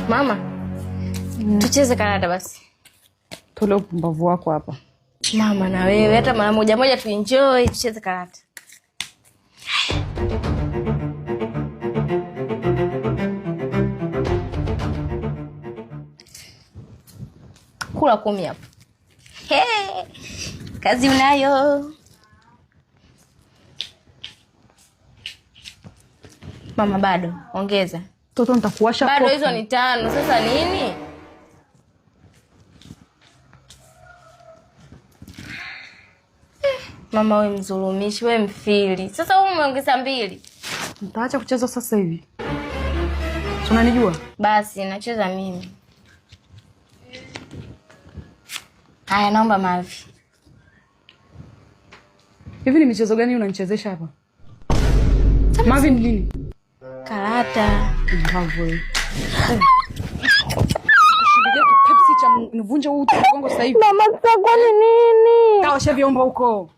Mama, tucheze karata basi. Tole upumbavu wako hapa. Mama na wewe hata mara moja moja tuenjoy, tucheze karata. Kula 10 hapo. Hey, kazi unayo. Mama bado, ongeza. Toto nitakuwasha bado hizo ni 5, sasa nini? Mama wewe mzulumishi, wewe mfili. Sasa wewe umeongeza 2. Nitaacha kucheza sasa hivi. Unanijua? Basi nacheza mimi. Haya, naomba mavi. Hivi ni michezo gani unanichezesha hapa? Mavi ni nini? Karata. Bravo. Shikilia kipepsi cha nivunje huu mgongo sasa hivi. Mama, sasa ni nini? Kaosha vyombo huko.